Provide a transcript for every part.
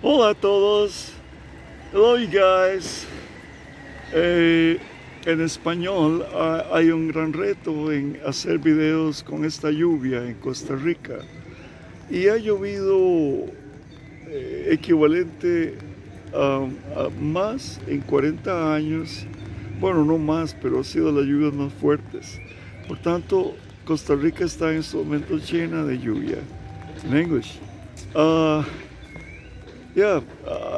Hola a todos. Hello you guys. En español hay un gran reto en hacer videos con esta lluvia en Costa Rica. Y ha llovido equivalente a más en 40 años. Bueno, no más, pero ha sido las lluvias más fuertes. Por tanto, Costa Rica está en estos momentos llena de lluvia. In English. Yeah,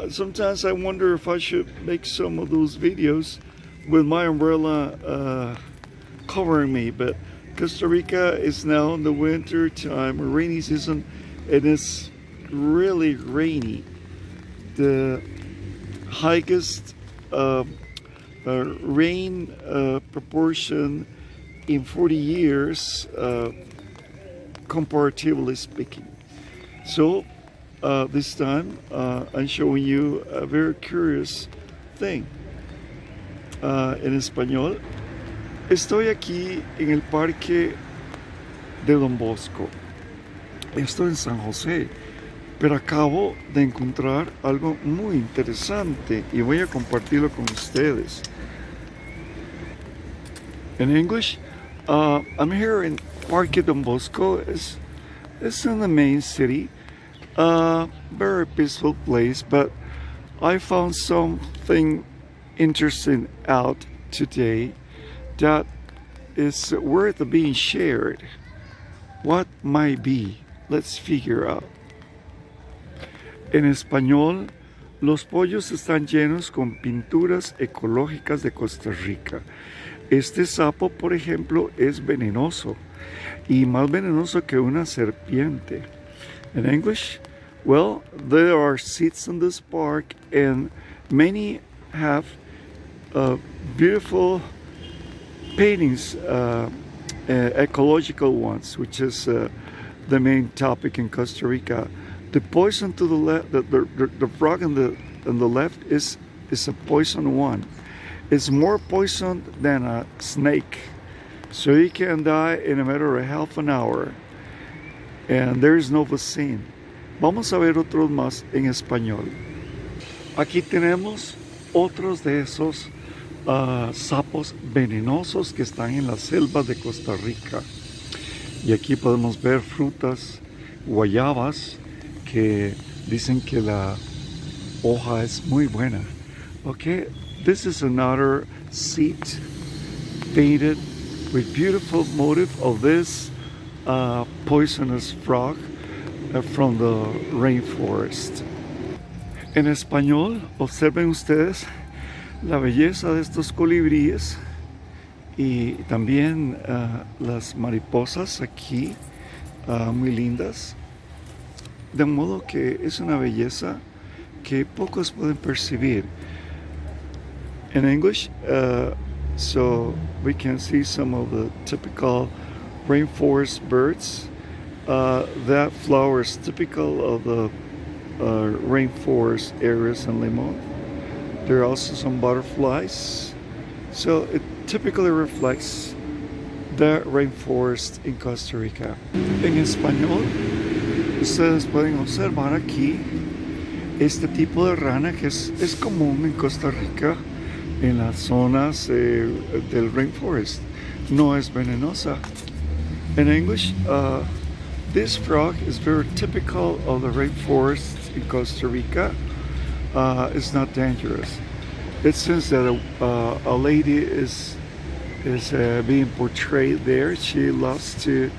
sometimes I wonder if I should make some of those videos with my umbrella covering me, but Costa Rica is now in the winter time, rainy season, and it's really rainy. The highest rain proportion in 40 years, comparatively speaking. So this time I'm showing you a very curious thing. En español, estoy aquí en el parque de Don Bosco. Estoy en San José, pero acabo de encontrar algo muy interesante y voy a compartirlo con ustedes. In English, I'm here in Parque Don Bosco. It's in the main city. Very peaceful place, but I found something interesting out today that is worth being shared. What might be? Let's figure out. En español, los pollos están llenos con pinturas ecológicas de Costa Rica. Este sapo, por ejemplo, es venenoso y más venenoso que una serpiente. In English, well, there are seats in this park and many have beautiful paintings, ecological ones, which is the main topic in Costa Rica. The poison to the left, the frog on the left is a poison one. It's more poisoned than a snake, so you can die in a matter of half an hour. And there is no vaccine. Vamos a ver otros más en español. Aquí tenemos otros de esos sapos venenosos que están en las selvas de Costa Rica. Y aquí podemos ver frutas, guayabas, que dicen que la hoja es muy buena. Okay, this is another seat painted with beautiful motif of this poisonous frog from the rainforest. En español, observen ustedes la belleza de estos colibríes y también las mariposas aquí, muy lindas. De modo que es una belleza que pocos pueden percibir. In English, so we can see some of the typical rainforest birds. That flower is typical of the rainforest areas in Limon. There are also some butterflies. So it typically reflects the rainforest in Costa Rica. En español, ustedes pueden observar aquí este tipo de rana que es común en Costa Rica en las zonas del rainforest. No es venenosa. In English, this frog is very typical of the rainforest in Costa Rica. It's not dangerous. It seems that a lady is being portrayed there. She loves to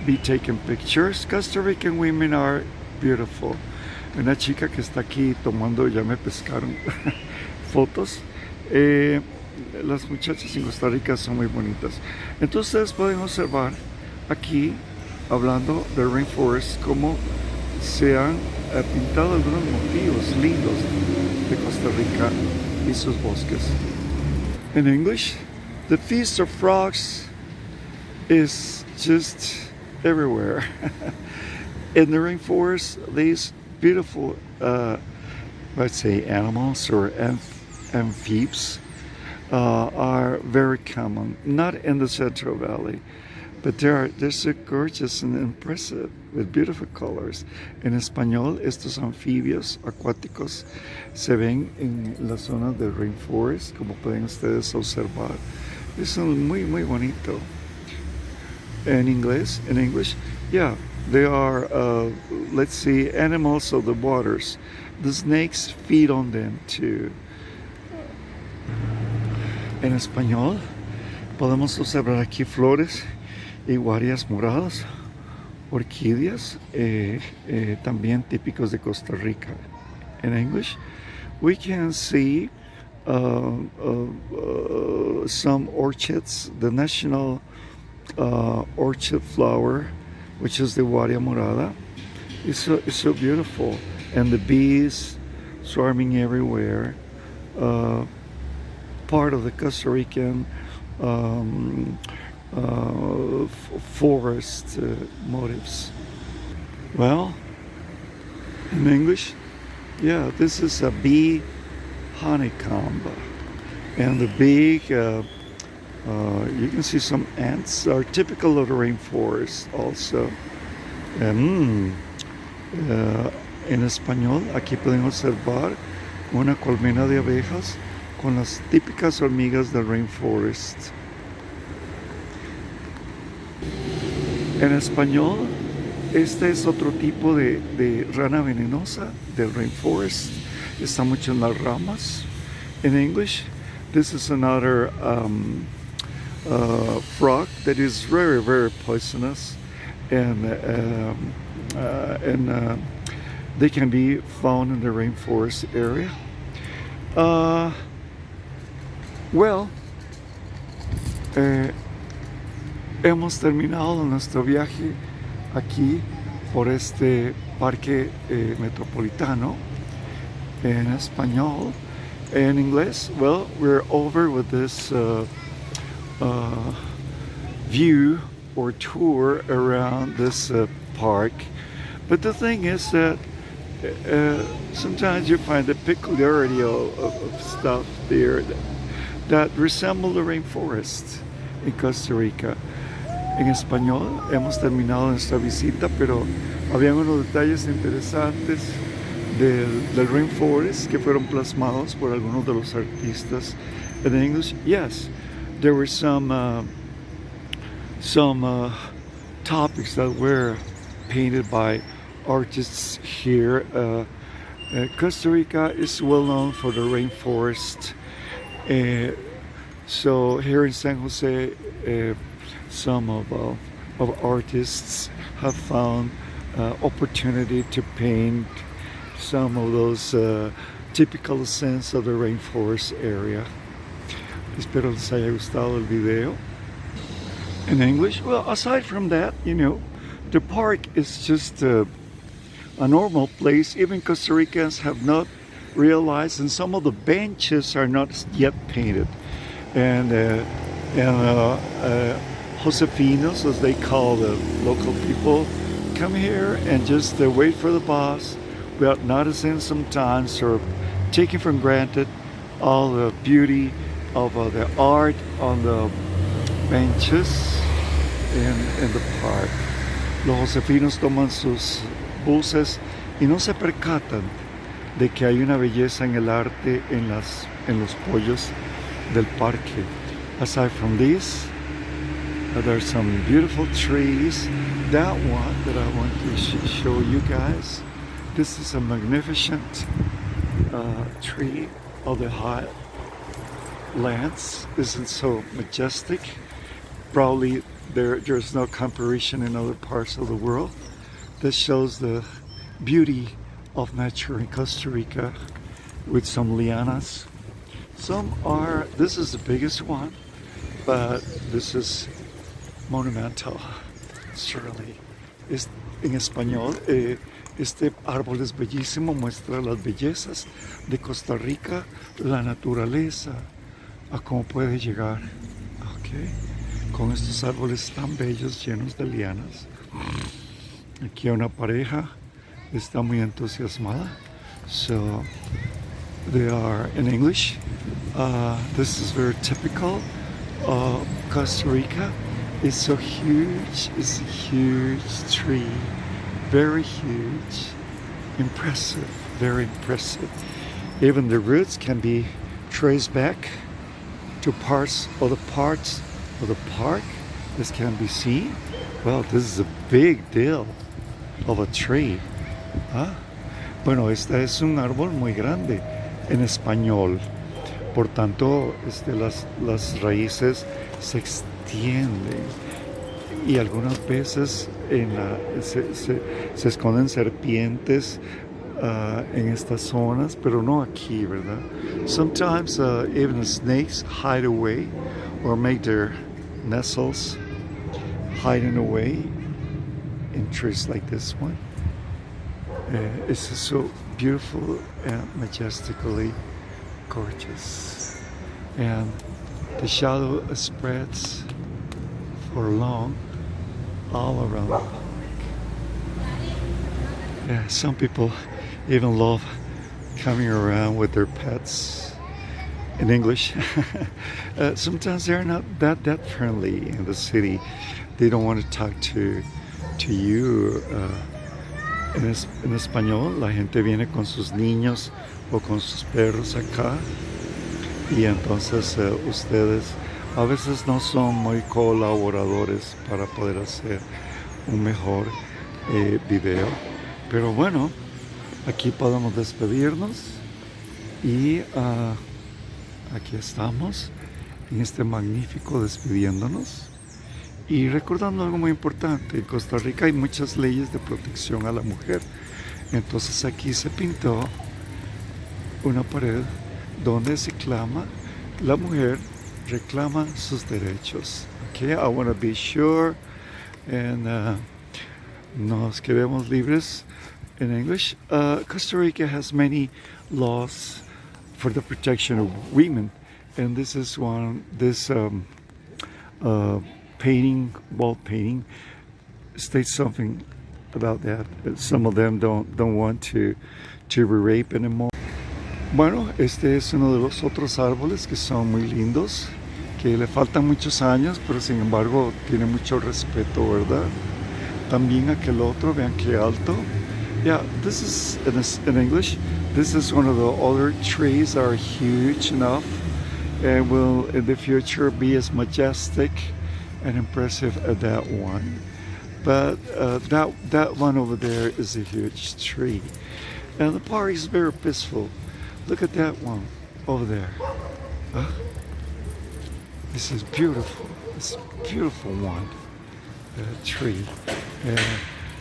be taking pictures. Costa Rican women are beautiful. Una chica que está aquí tomando, ya me pescaron, fotos. Las muchachas en Costa Rica son muy bonitas. Entonces ustedes pueden observar aquí, hablando del rainforest, cómo se han pintado algunos motivos lindos de Costa Rica y sus bosques. In English, the feast of frogs is just everywhere. In the rainforest, these beautiful, let's say, animals or amphibians are very common. Not in the Central Valley, But they're so gorgeous and impressive with beautiful colors. En español, estos anfibios acuáticos se ven en la zona del rainforest, como pueden ustedes observar. Es muy bonito. En inglés, in English, yeah, they are, let's see, animals of the waters. The snakes feed on them too. En español, podemos observar aquí flores y guarias moradas, orquídeas, también típicos de Costa Rica. In English, we can see some orchids, the national orchid flower, which is the guaria morada. It's so beautiful, and the bees swarming everywhere. Part of the Costa Rican forest motifs. Well, in English, yeah, this is a bee honeycomb, and the big you can see some ants are typical of the rainforest also. En español, aquí pueden observar una colmena de abejas con las típicas hormigas del rainforest. En español, este es otro tipo de rana venenosa del rainforest. Está mucho en las ramas. In English, this is another frog that is very poisonous, and they can be found in the rainforest area. Well, hemos terminado nuestro viaje aquí por este parque metropolitano en español. In English, well, we're over with this view or tour around this park. But the thing is that sometimes you find the peculiarity of stuff there that resemble the rainforest in Costa Rica. En español hemos terminado nuestra visita, pero habían unos detalles interesantes del rainforest que fueron plasmados por algunos de los artistas. In English, yes, there were some topics that were painted by artists here. Costa Rica is well known for the rainforest. So here in San Jose, some of artists have found opportunity to paint some of those typical scenes of the rainforest area. Espero les haya gustado el video. In English, well, aside from that, you know, the park is just a normal place. Even Costa Ricans have not realized, and some of the benches are not yet painted. And josefinos, as they call the local people, come here and just wait for the bus without noticing sometimes or taking for granted all the beauty of the art on the benches in the park. Los josefinos toman sus buses y no se percatan de que hay una belleza en el arte en los pollos del parque. Aside from this, there are some beautiful trees. That one that I want to show you guys, this is a magnificent tree of the high lands. Isn't so majestic. Probably there's no comparison in other parts of the world. This shows the beauty of nature in Costa Rica with some lianas. This is the biggest one, but this is monumental, surely. En español, este árbol es bellísimo, muestra las bellezas de Costa Rica, la naturaleza, a cómo puede llegar. Okay. Con estos árboles tan bellos, llenos de lianas. Aquí una pareja está muy entusiasmada. So they are in English. This is very typical of Costa Rica. It's so huge. It's a huge tree. Very huge. Impressive. Very impressive. Even the roots can be traced back to parts of the park. This can be seen. Well, this is a big deal of a tree. ¿Ah? Bueno, este es un árbol muy grande en español. Por tanto, las raíces se extienden y algunas veces se esconden serpientes en estas zonas, pero no aquí, ¿verdad? Sometimes even snakes hide away or make their nestles hiding away in trees like this one. It's so beautiful and majestically gorgeous, and the shadow spreads for long all around the park. Yeah, some people even love coming around with their pets. In English, sometimes they're not that friendly in the city. They don't want to talk to you. En español, la gente viene con sus niños o con sus perros acá, y entonces ustedes a veces no son muy colaboradores para poder hacer un mejor video. Pero bueno, aquí podemos despedirnos y aquí estamos en este magnífico despidiéndonos. Y recordando algo muy importante, en Costa Rica hay muchas leyes de protección a la mujer. Entonces aquí se pintó una pared donde se clama, la mujer reclama sus derechos. Okay, I want to be sure, and nos queremos libres in English. Costa Rica has many laws for the protection of women, and this is one. This wall painting states something about that. Some of them don't want to be raped anymore. Bueno, este es uno de los otros árboles que son muy lindos, que le faltan muchos años, pero sin embargo tiene mucho respeto, ¿verdad? También aquel otro, vean qué alto. Yeah, this is in English. This is one of the other trees that are huge enough and will in the future be as majestic and impressive as that one. But that one over there is a huge tree, and the park is very peaceful. Look at that one over there. This is beautiful. It's a beautiful one. Tree.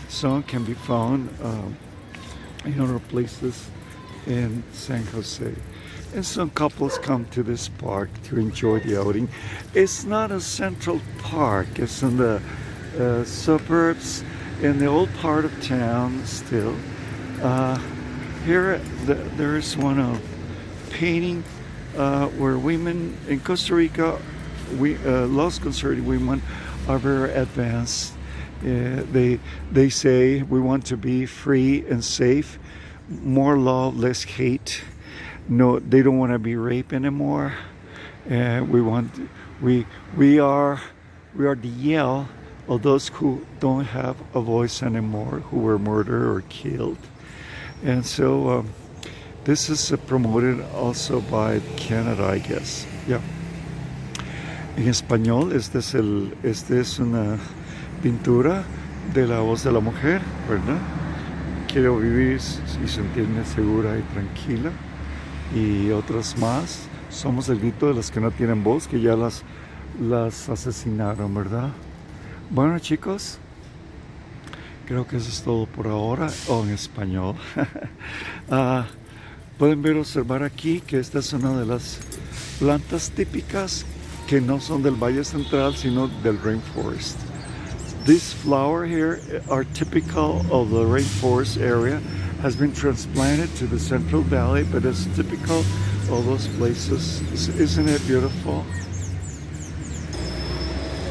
Some can be found in other places in San Jose. And some couples come to this park to enjoy the outing. It's not a central park. It's in the suburbs, in the old part of town still. Here there is one of painting where women in Costa Rica, Los conservative women are very advanced. They say we want to be free and safe, more love, less hate. No, they don't want to be raped anymore. We are the yell of those who don't have a voice anymore, who were murdered or killed. And so this is promoted also by Canada, I guess. Yeah. En español, esta es una pintura de la voz de la mujer, ¿verdad? Quiero vivir y sentirme segura y tranquila. Y otras más. Somos el grito de las que no tienen voz, que ya las asesinaron, ¿verdad? Bueno, chicos, creo que eso es todo por ahora, en español. Pueden ver, observar aquí que esta es una de las plantas típicas que no son del Valle Central, sino del rainforest. This flower here are typical of the rainforest area, has been transplanted to the Central Valley, but it's typical of those places. Isn't it beautiful?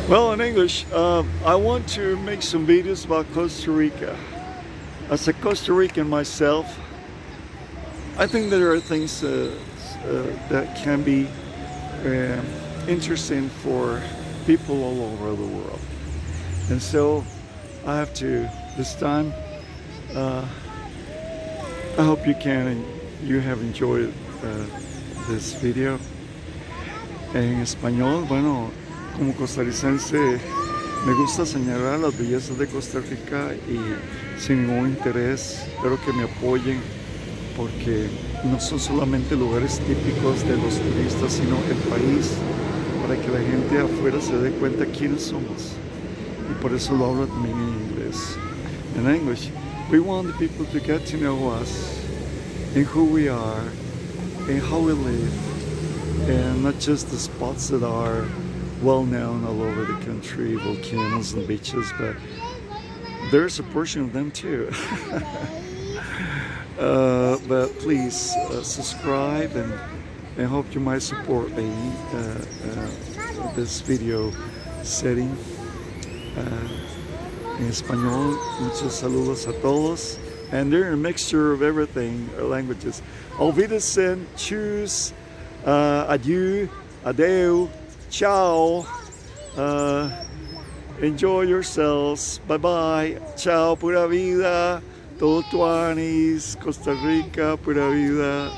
Well, in English, I want to make some videos about Costa Rica. As a Costa Rican myself, I think there are things that can be interesting for people all over the world. And so I have to, this time, I hope you have enjoyed this video. En español, bueno, como costarricense, me gusta señalar las bellezas de Costa Rica y sin ningún interés, espero que me apoyen porque no son solamente lugares típicos de los turistas, sino el país, para que la gente afuera se dé cuenta quiénes somos. Y por eso lo hablo también en inglés. In English, we want the people to get to know us and who we are and how we live, and not just the spots that are well known all over the country, volcanoes and beaches, but there's a portion of them too. But please subscribe, and I hope you might support me this video setting. En español, muchos saludos a todos, and they're a mixture of everything, languages. Auf Wiedersehen, tschüss, adieu, adeu, ciao, enjoy yourselves, bye bye, ciao, pura vida, todo tuanis, Costa Rica, pura vida.